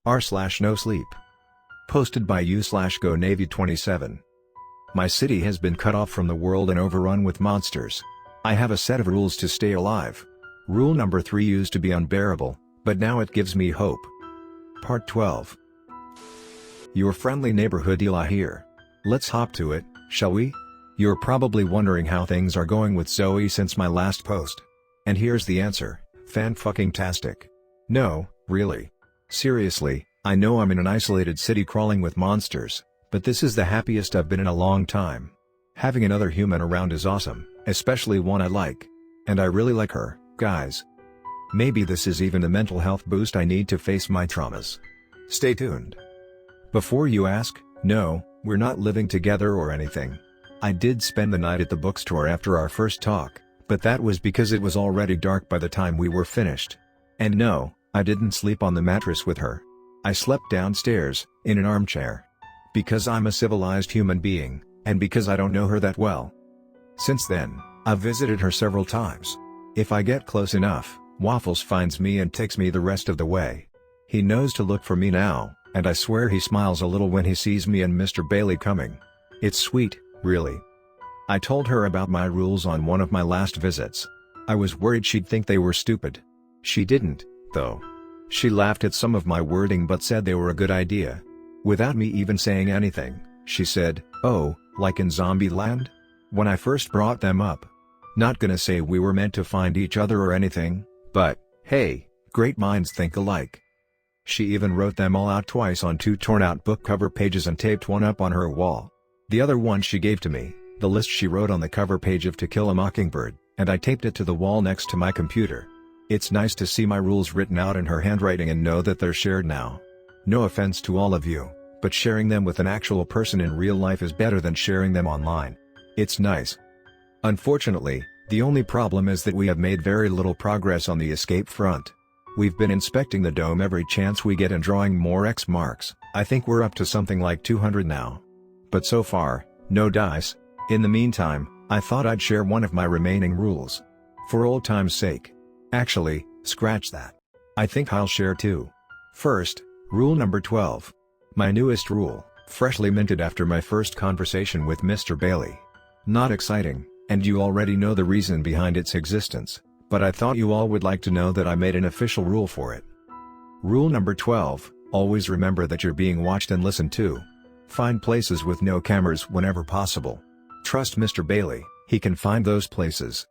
r/Nosleep. Posted by u/Go Navy 27. My city has been cut off from the world and overrun with monsters. I have a set of rules to stay alive. Rule number 3 used to be unbearable, but now it gives me hope. Part 12. Your friendly neighborhood Eli here. Let's hop to it, shall we? You're probably wondering how things are going with Zoe since my last post. And here's the answer: fan-fucking-tastic. No, really. Seriously, I know I'm in an isolated city crawling with monsters, but this is the happiest I've been in a long time. Having another human around is awesome, especially one I like. And I really like her, guys. Maybe this is even the mental health boost I need to face my traumas. Stay tuned. Before you ask, no, we're not living together or anything. I did spend the night at the bookstore after our first talk, but that was because it was already dark by the time we were finished. And no, I didn't sleep on the mattress with her. I slept downstairs, in an armchair. Because I'm a civilized human being, and because I don't know her that well. Since then, I've visited her several times. If I get close enough, Waffles finds me and takes me the rest of the way. He knows to look for me now, and I swear he smiles a little when he sees me and Mr. Bailey coming. It's sweet, really. I told her about my rules on one of my last visits. I was worried she'd think they were stupid. She didn't, though. She laughed at some of my wording but said they were a good idea. Without me even saying anything, she said, "Oh, like in Zombieland?" When I first brought them up. Not gonna say we were meant to find each other or anything, but, hey, great minds think alike. She even wrote them all out twice on 2 torn-out book cover pages and taped one up on her wall. The other one she gave to me, the list she wrote on the cover page of To Kill a Mockingbird, and I taped it to the wall next to my computer. It's nice to see my rules written out in her handwriting and know that they're shared now. No offense to all of you, but sharing them with an actual person in real life is better than sharing them online. It's nice. Unfortunately, the only problem is that we have made very little progress on the escape front. We've been inspecting the dome every chance we get and drawing more X marks. I think we're up to something like 200 now. But so far, no dice. In the meantime, I thought I'd share one of my remaining rules. For old time's sake. Actually, scratch that. I think I'll share 2. First, rule number 12. My newest rule, freshly minted after my first conversation with Mr. Bailey. Not exciting, and you already know the reason behind its existence, but I thought you all would like to know that I made an official rule for it. Rule number 12, always remember that you're being watched and listened to. Find places with no cameras whenever possible. Trust Mr. Bailey, he can find those places.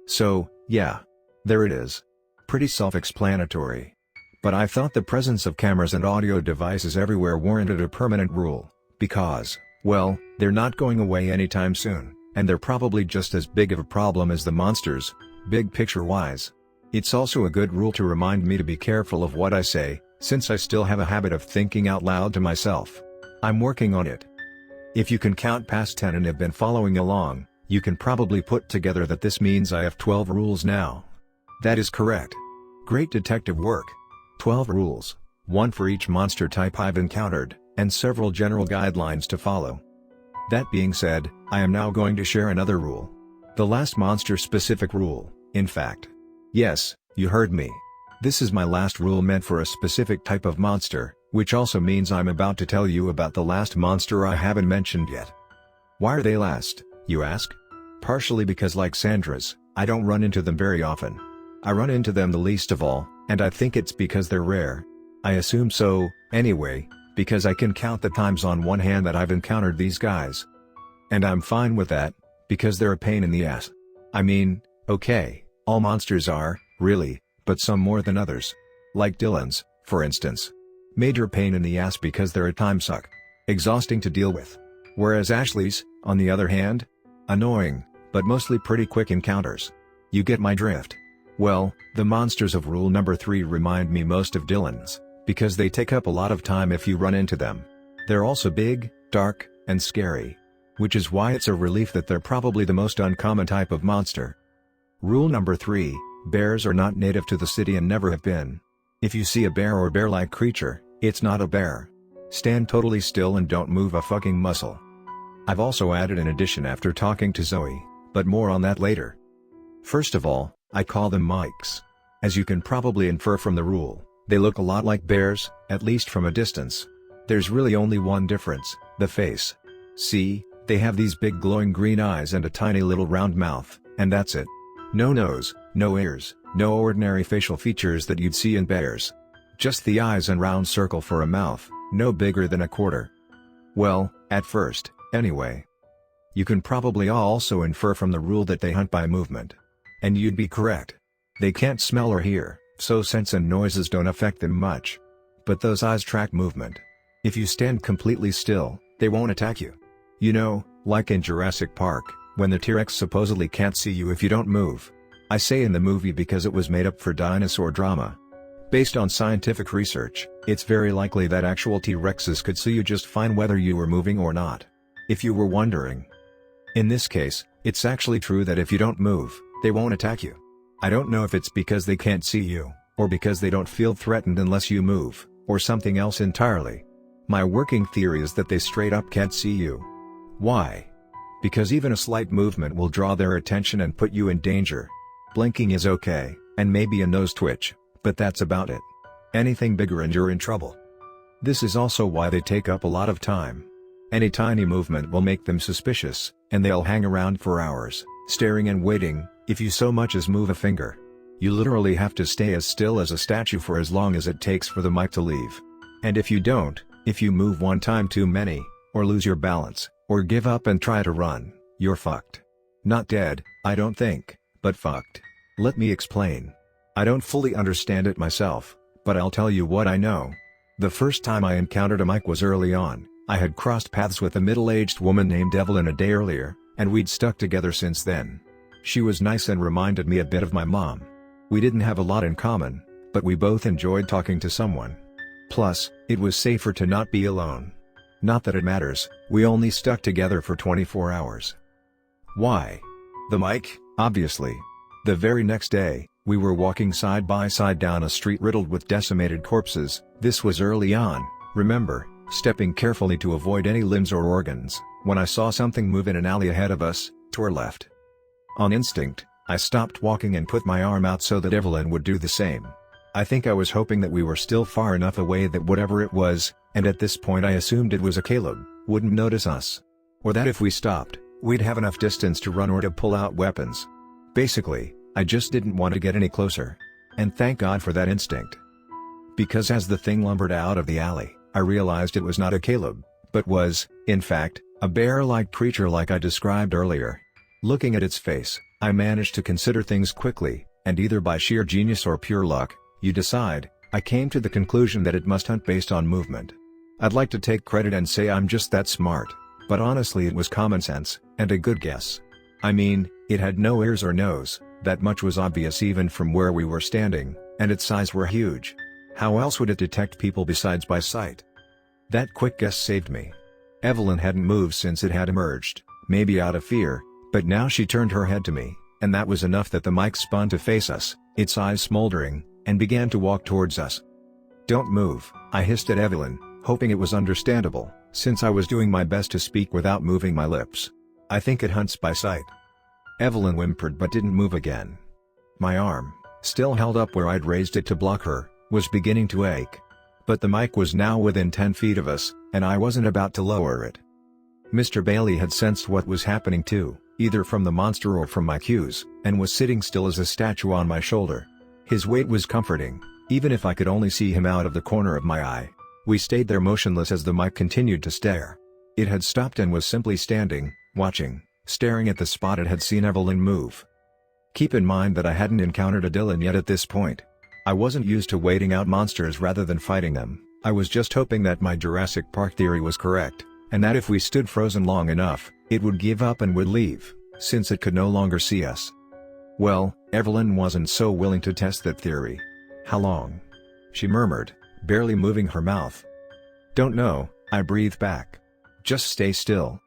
So, yeah. There it is. Pretty self-explanatory. But I thought the presence of cameras and audio devices everywhere warranted a permanent rule, because, well, they're not going away anytime soon, and they're probably just as big of a problem as the monsters, big picture-wise. It's also a good rule to remind me to be careful of what I say, since I still have a habit of thinking out loud to myself. I'm working on it. If you can count past 10 and have been following along, you can probably put together that this means I have 12 rules now. That is correct. Great detective work. 12 rules, 1 for each monster type I've encountered, and several general guidelines to follow. That being said, I am now going to share another rule. The last monster-specific rule, in fact. Yes, you heard me. This is my last rule meant for a specific type of monster, which also means I'm about to tell you about the last monster I haven't mentioned yet. Why are they last, you ask? Partially because, like Sandra's, I don't run into them very often. I run into them the least of all, and I think it's because they're rare. I assume so, anyway, because I can count the times on one hand that I've encountered these guys. And I'm fine with that, because they're a pain in the ass. I mean, okay, all monsters are, really, but some more than others. Like Dylan's, for instance. Major pain in the ass because they're a time suck. Exhausting to deal with. Whereas Ashley's, on the other hand? Annoying, but mostly pretty quick encounters. You get my drift. Well, the monsters of rule number 3 remind me most of Dylan's, because they take up a lot of time if you run into them. They're also big, dark, and scary. Which is why it's a relief that they're probably the most uncommon type of monster. Rule number 3, bears are not native to the city and never have been. If you see a bear or bear-like creature, it's not a bear. Stand totally still and don't move a fucking muscle. I've also added an addition after talking to Zoe, but more on that later. First of all, I call them mics. As you can probably infer from the rule, They look a lot like bears, at least from a distance. There's really only one difference, the face. See, they have these big glowing green eyes and a tiny little round mouth, and that's it. No nose, no ears, no ordinary facial features that you'd see in bears. Just the eyes and round circle for a mouth, no bigger than a quarter. Well, at first, anyway. You can probably also infer from the rule that they hunt by movement. And you'd be correct. They can't smell or hear, so scents and noises don't affect them much. But those eyes track movement. If you stand completely still, they won't attack you. You know, like in Jurassic Park, when the T-Rex supposedly can't see you if you don't move. I say in the movie because it was made up for dinosaur drama. Based on scientific research, it's very likely that actual T-Rexes could see you just fine whether you were moving or not. If you were wondering. In this case, it's actually true that if you don't move, they won't attack you. I don't know if it's because they can't see you, or because they don't feel threatened unless you move, or something else entirely. My working theory is that they straight up can't see you. Why? Because even a slight movement will draw their attention and put you in danger. Blinking is okay, and maybe a nose twitch, but that's about it. Anything bigger and you're in trouble. This is also why they take up a lot of time. Any tiny movement will make them suspicious, and they'll hang around for hours, staring and waiting, if you so much as move a finger. You literally have to stay as still as a statue for as long as it takes for the mic to leave. And if you don't, if you move one time too many, or lose your balance, or give up and try to run, you're fucked. Not dead, I don't think, but fucked. Let me explain. I don't fully understand it myself, but I'll tell you what I know. The first time I encountered a mic was early on. I had crossed paths with a middle-aged woman named Evelyn a day earlier, and we'd stuck together since then. She was nice and reminded me a bit of my mom. We didn't have a lot in common, but we both enjoyed talking to someone. Plus, it was safer to not be alone. Not that it matters, we only stuck together for 24 hours. Why? The mic, obviously. The very next day, we were walking side by side down a street riddled with decimated corpses. This was early on, remember, stepping carefully to avoid any limbs or organs, when I saw something move in an alley ahead of us, to our left. On instinct, I stopped walking and put my arm out so that Evelyn would do the same. I think I was hoping that we were still far enough away that whatever it was, and at this point I assumed it was a Caleb, wouldn't notice us. Or that if we stopped, we'd have enough distance to run or to pull out weapons. Basically, I just didn't want to get any closer. And thank God for that instinct. Because as the thing lumbered out of the alley, I realized it was not a Caleb, but was, in fact, a bear-like creature like I described earlier. Looking at its face, I managed to consider things quickly, and either by sheer genius or pure luck, you decide, I came to the conclusion that it must hunt based on movement. I'd like to take credit and say I'm just that smart, but honestly it was common sense, and a good guess. I mean, it had no ears or nose, that much was obvious even from where we were standing, and its eyes were huge. How else would it detect people besides by sight? That quick guess saved me. Evelyn hadn't moved since it had emerged, maybe out of fear, but now she turned her head to me, and that was enough that the mic spun to face us, its eyes smoldering, and began to walk towards us. "Don't move," I hissed at Evelyn, hoping it was understandable, since I was doing my best to speak without moving my lips. "I think it hunts by sight." Evelyn whimpered but didn't move again. My arm, still held up where I'd raised it to block her, was beginning to ache. But the mic was now within 10 feet of us, and I wasn't about to lower it. Mr. Bailey had sensed what was happening too, either from the monster or from my cues, and was sitting still as a statue on my shoulder. His weight was comforting, even if I could only see him out of the corner of my eye. We stayed there motionless as the mic continued to stare. It had stopped and was simply standing, watching, staring at the spot it had seen Evelyn move. Keep in mind that I hadn't encountered a Dylan yet at this point. I wasn't used to waiting out monsters rather than fighting them. I was just hoping that my Jurassic Park theory was correct, and that if we stood frozen long enough, it would give up and would leave, since it could no longer see us. Well, Evelyn wasn't so willing to test that theory. "How long?" she murmured, barely moving her mouth. "Don't know," I breathed back. "Just stay still."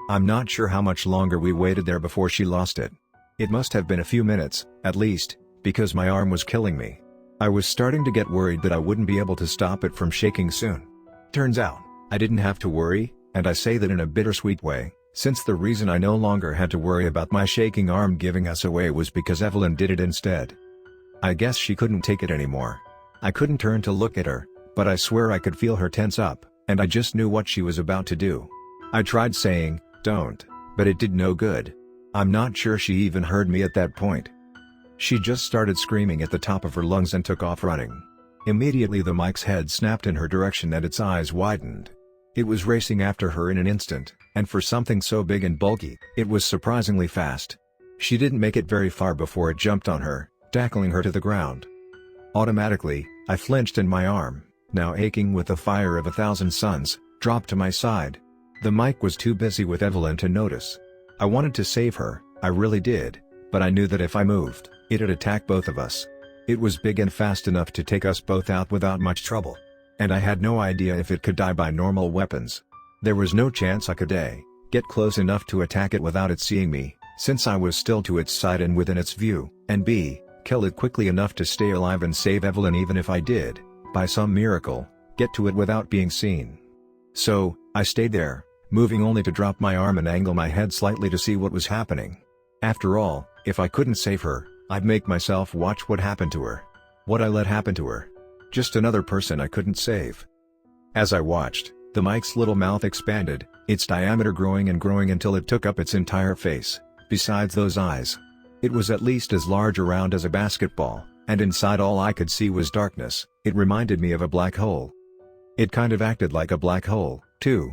I'm not sure how much longer we waited there before she lost it. It must have been a few minutes, at least, because my arm was killing me. I was starting to get worried that I wouldn't be able to stop it from shaking soon. Turns out, I didn't have to worry, and I say that in a bittersweet way, since the reason I no longer had to worry about my shaking arm giving us away was because Evelyn did it instead. I guess she couldn't take it anymore. I couldn't turn to look at her, but I swear I could feel her tense up, and I just knew what she was about to do. I tried saying, "Don't," but it did no good. I'm not sure she even heard me at that point. She just started screaming at the top of her lungs and took off running. Immediately the mic's head snapped in her direction and its eyes widened. It was racing after her in an instant, and for something so big and bulky, it was surprisingly fast. She didn't make it very far before it jumped on her, tackling her to the ground. Automatically, I flinched and my arm, now aching with the fire of 1,000 suns, dropped to my side. The mic was too busy with Evelyn to notice. I wanted to save her, I really did, but I knew that if I moved, it'd attack both of us. It was big and fast enough to take us both out without much trouble. And I had no idea if it could die by normal weapons. There was no chance I could A, get close enough to attack it without it seeing me, since I was still to its side and within its view, and B, kill it quickly enough to stay alive and save Evelyn even if I did, by some miracle, get to it without being seen. So, I stayed there, moving only to drop my arm and angle my head slightly to see what was happening. After all, if I couldn't save her, I'd make myself watch what happened to her. What I let happen to her. Just another person I couldn't save. As I watched, the mic's little mouth expanded, its diameter growing and growing until it took up its entire face, besides those eyes. It was at least as large around as a basketball, and inside all I could see was darkness. It reminded me of a black hole. It kind of acted like a black hole, too.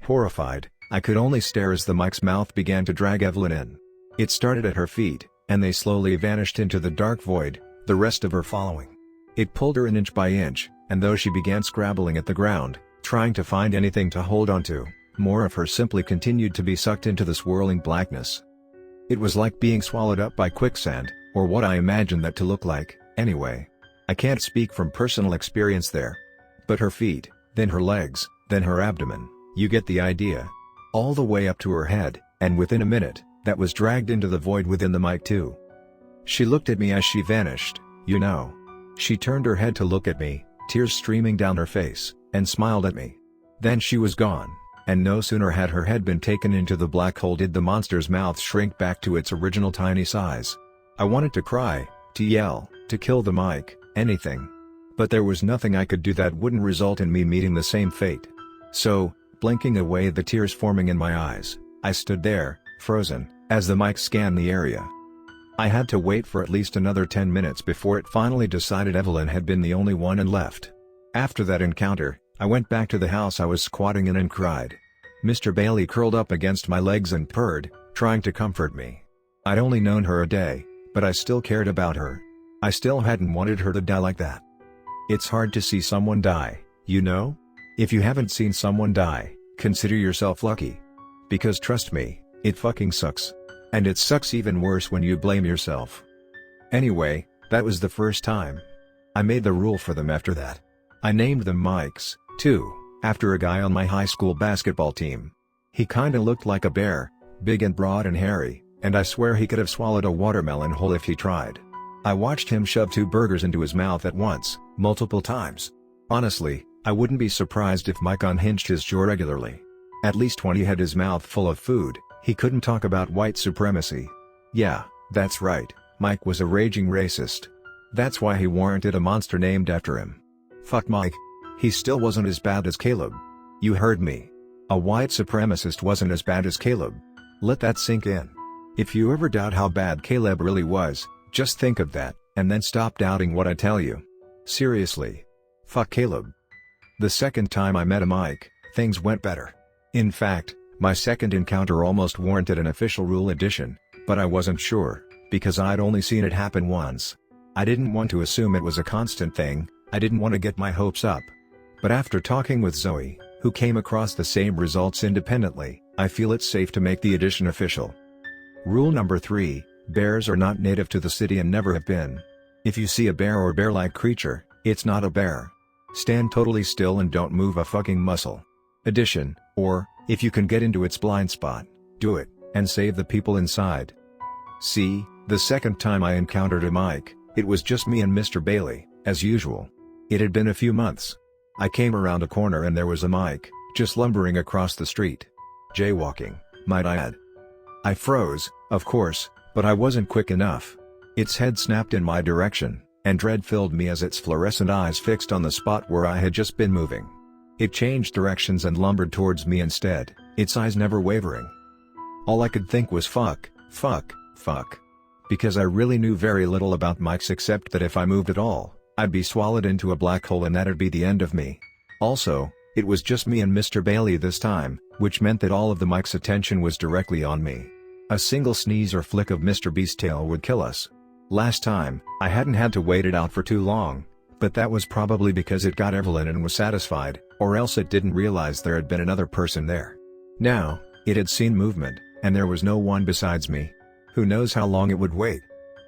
Horrified, I could only stare as the mic's mouth began to drag Evelyn in. It started at her feet, and they slowly vanished into the dark void, the rest of her following. It pulled her in inch by inch, and though she began scrabbling at the ground, trying to find anything to hold onto, more of her simply continued to be sucked into the swirling blackness. It was like being swallowed up by quicksand, or what I imagined that to look like, anyway. I can't speak from personal experience there. But her feet, then her legs, then her abdomen, you get the idea. All the way up to her head, and within a minute, that was dragged into the void within the mic too. She looked at me as she vanished, you know. She turned her head to look at me, tears streaming down her face, and smiled at me. Then she was gone, and no sooner had her head been taken into the black hole did the monster's mouth shrink back to its original tiny size. I wanted to cry, to yell, to kill the mic, anything. But there was nothing I could do that wouldn't result in me meeting the same fate. So, blinking away the tears forming in my eyes, I stood there, frozen, as the mic scanned the area. I had to wait for at least another 10 minutes before it finally decided Evelyn had been the only one and left. After that encounter, I went back to the house I was squatting in and cried. Mr. Bailey curled up against my legs and purred, trying to comfort me. I'd only known her a day, but I still cared about her. I still hadn't wanted her to die like that. It's hard to see someone die, you know? If you haven't seen someone die, consider yourself lucky. Because trust me, it fucking sucks. And it sucks even worse when you blame yourself. Anyway, that was the first time. I made the rule for them after that. I named them Mikes, too, after a guy on my high school basketball team. He kinda looked like a bear, big and broad and hairy, and I swear he could have swallowed a watermelon whole if he tried. I watched him shove 2 burgers into his mouth at once, multiple times. Honestly, I wouldn't be surprised if Mike unhinged his jaw regularly. At least when he had his mouth full of food, he couldn't talk about white supremacy. Yeah, that's right, Mike was a raging racist. That's why he warranted a monster named after him. Fuck Mike. He still wasn't as bad as Caleb. You heard me. A white supremacist wasn't as bad as Caleb. Let that sink in. If you ever doubt how bad Caleb really was, just think of that, and then stop doubting what I tell you. Seriously. Fuck Caleb. The second time I met a Mike, things went better. In fact, my second encounter almost warranted an official rule edition, but I wasn't sure, because I'd only seen it happen once. I didn't want to assume it was a constant thing, I didn't want to get my hopes up. But after talking with Zoe, who came across the same results independently, I feel it's safe to make the edition official. Rule number 3, bears are not native to the city and never have been. If you see a bear or bear-like creature, it's not a bear. Stand totally still and don't move a fucking muscle. Addition, or, if you can get into its blind spot, do it, and save the people inside. See, the second time I encountered a Mike, it was just me and Mr. Bailey, as usual. It had been a few months. I came around a corner and there was a Mike, just lumbering across the street. Jaywalking, might I add. I froze, of course, but I wasn't quick enough. Its head snapped in my direction, and dread filled me as its fluorescent eyes fixed on the spot where I had just been moving. It changed directions and lumbered towards me instead, its eyes never wavering. All I could think was fuck, fuck, fuck. Because I really knew very little about mics except that if I moved at all, I'd be swallowed into a black hole and that'd be the end of me. Also, it was just me and Mr. Bailey this time, which meant that all of the mic's attention was directly on me. A single sneeze or flick of Mr. B's tail would kill us. Last time, I hadn't had to wait it out for too long, but that was probably because it got Evelyn and was satisfied, or else it didn't realize there had been another person there. Now, it had seen movement, and there was no one besides me. Who knows how long it would wait?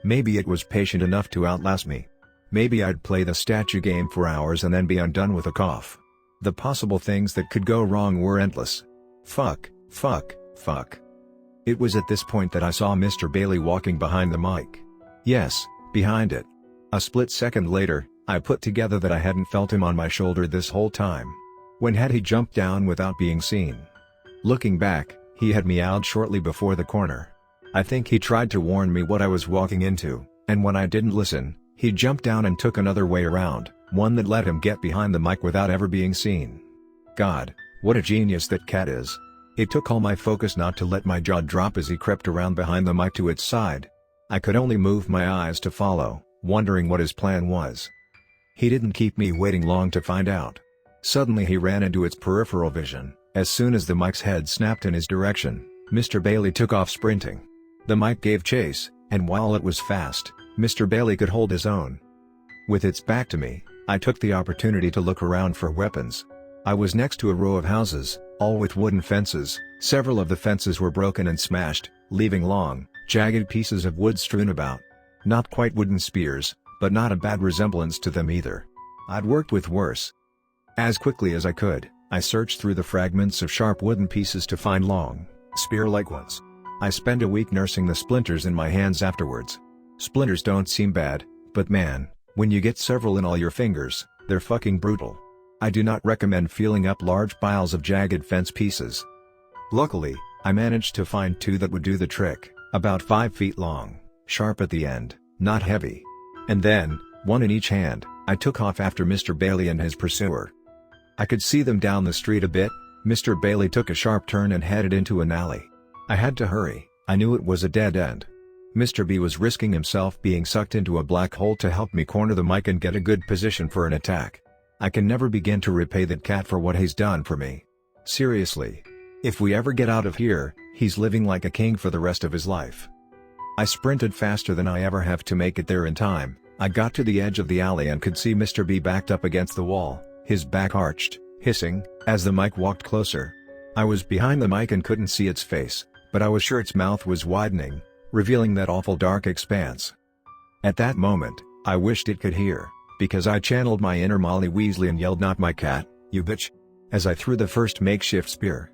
Maybe it was patient enough to outlast me. Maybe I'd play the statue game for hours and then be undone with a cough. The possible things that could go wrong were endless. Fuck, fuck, fuck. It was at this point that I saw Mr. Bailey walking behind the mic. Yes, behind it. A split second later, I put together that I hadn't felt him on my shoulder this whole time. When had he jumped down without being seen? Looking back, he had meowed shortly before the corner. I think he tried to warn me what I was walking into, and when I didn't listen, he jumped down and took another way around, one that let him get behind the mic without ever being seen. God, what a genius that cat is. It took all my focus not to let my jaw drop as he crept around behind the mic to its side. I could only move my eyes to follow, wondering what his plan was. He didn't keep me waiting long to find out. Suddenly he ran into its peripheral vision. As soon as the mic's head snapped in his direction, Mr. Bailey took off sprinting. The mic gave chase, and while it was fast, Mr. Bailey could hold his own. With its back to me, I took the opportunity to look around for weapons. I was next to a row of houses, all with wooden fences. Several of the fences were broken and smashed, leaving long, jagged pieces of wood strewn about. Not quite wooden spears, but not a bad resemblance to them either. I'd worked with worse. As quickly as I could, I searched through the fragments of sharp wooden pieces to find long, spear-like ones. I spent a week nursing the splinters in my hands afterwards. Splinters don't seem bad, but man, when you get several in all your fingers, they're fucking brutal. I do not recommend feeling up large piles of jagged fence pieces. Luckily, I managed to find two that would do the trick, about 5 feet long, sharp at the end, not heavy. And then, one in each hand, I took off after Mr. Bailey and his pursuer. I could see them down the street a bit. Mr. Bailey took a sharp turn and headed into an alley. I had to hurry, I knew it was a dead end. Mr. B was risking himself being sucked into a black hole to help me corner the mic and get a good position for an attack. I can never begin to repay that cat for what he's done for me. Seriously. If we ever get out of here, he's living like a king for the rest of his life. I sprinted faster than I ever have to make it there in time. I got to the edge of the alley and could see Mr. B backed up against the wall, his back arched, hissing, as the mic walked closer. I was behind the mic and couldn't see its face, but I was sure its mouth was widening, revealing that awful dark expanse. At that moment, I wished it could hear, because I channeled my inner Molly Weasley and yelled, "Not my cat, you bitch," as I threw the first makeshift spear.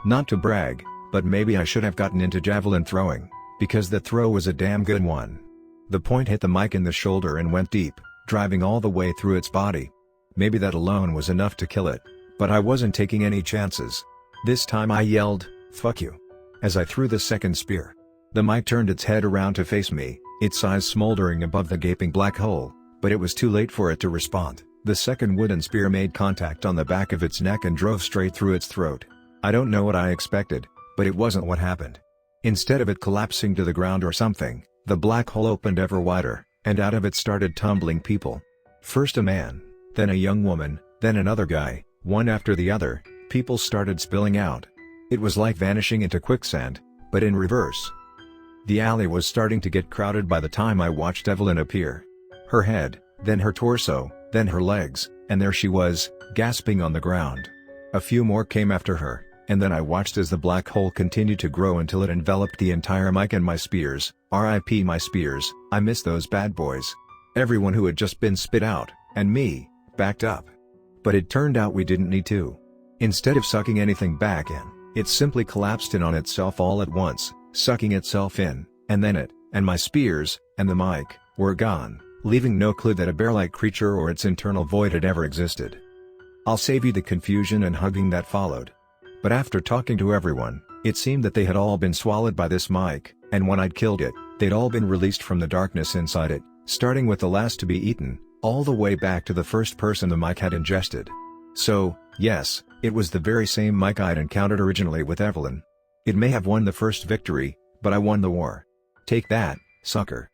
Not to brag, but maybe I should have gotten into javelin throwing, because the throw was a damn good one. The point hit the mic in the shoulder and went deep, driving all the way through its body. Maybe that alone was enough to kill it, but I wasn't taking any chances. This time I yelled, "Fuck you," as I threw the second spear. The mic turned its head around to face me, its eyes smoldering above the gaping black hole, but it was too late for it to respond. The second wooden spear made contact on the back of its neck and drove straight through its throat. I don't know what I expected, but it wasn't what happened. Instead of it collapsing to the ground or something, the black hole opened ever wider, and out of it started tumbling people. First a man, then a young woman, then another guy, one after the other. People started spilling out. It was like vanishing into quicksand, but in reverse. The alley was starting to get crowded by the time I watched Evelyn appear. Her head, then her torso, then her legs, and there she was, gasping on the ground. A few more came after her, and then I watched as the black hole continued to grow until it enveloped the entire mic and my spears. R.I.P. my spears, I miss those bad boys. Everyone who had just been spit out, and me, backed up. But it turned out we didn't need to. Instead of sucking anything back in, it simply collapsed in on itself all at once, sucking itself in, and then it, and my spears, and the mic, were gone, leaving no clue that a bear-like creature or its internal void had ever existed. I'll save you the confusion and hugging that followed. But after talking to everyone, it seemed that they had all been swallowed by this mic, and when I'd killed it, they'd all been released from the darkness inside it, starting with the last to be eaten, all the way back to the first person the Mike had ingested. So, yes, it was the very same Mike I'd encountered originally with Evelyn. It may have won the first victory, but I won the war. Take that, sucker.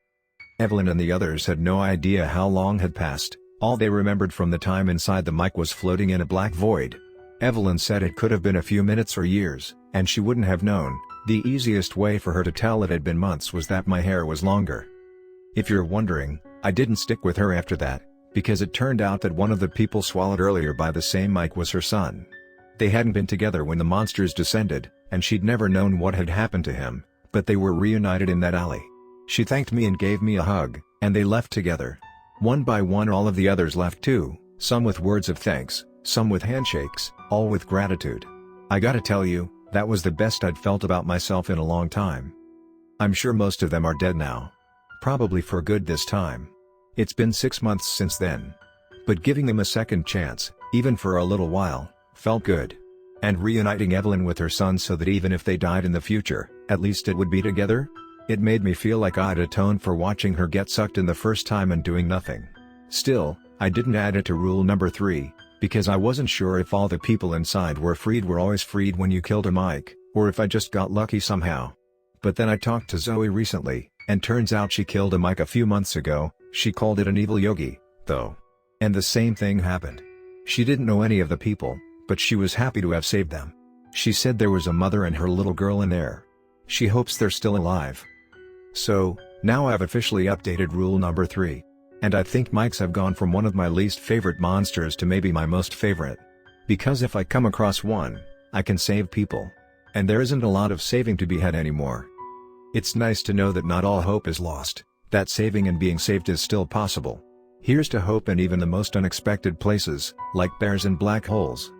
Evelyn and the others had no idea how long had passed. All they remembered from the time inside the Mike was floating in a black void. Evelyn said it could have been a few minutes or years, and she wouldn't have known. The easiest way for her to tell it had been months was that my hair was longer. If you're wondering, I didn't stick with her after that, because it turned out that one of the people swallowed earlier by the same Mike was her son. They hadn't been together when the monsters descended, and she'd never known what had happened to him, but they were reunited in that alley. She thanked me and gave me a hug, and they left together. One by one all of the others left too, some with words of thanks, some with handshakes, all with gratitude. I gotta tell you, that was the best I'd felt about myself in a long time. I'm sure most of them are dead now. Probably for good this time. It's been 6 months since then. But giving them a second chance, even for a little while, felt good. And reuniting Evelyn with her son so that even if they died in the future, at least it would be together? It made me feel like I'd atoned for watching her get sucked in the first time and doing nothing. Still, I didn't add it to rule number 3, because I wasn't sure if all the people inside were always freed when you killed a Mike, or if I just got lucky somehow. But then I talked to Zoe recently, and turns out she killed a Mike a few months ago. She called it an evil yogi, though. And the same thing happened. She didn't know any of the people, but she was happy to have saved them. She said there was a mother and her little girl in there. She hopes they're still alive. So, now I've officially updated rule number 3. And I think Mikes have gone from one of my least favorite monsters to maybe my most favorite. Because if I come across one, I can save people. And there isn't a lot of saving to be had anymore. It's nice to know that not all hope is lost, that saving and being saved is still possible. Here's to hope in even the most unexpected places, like bears and black holes.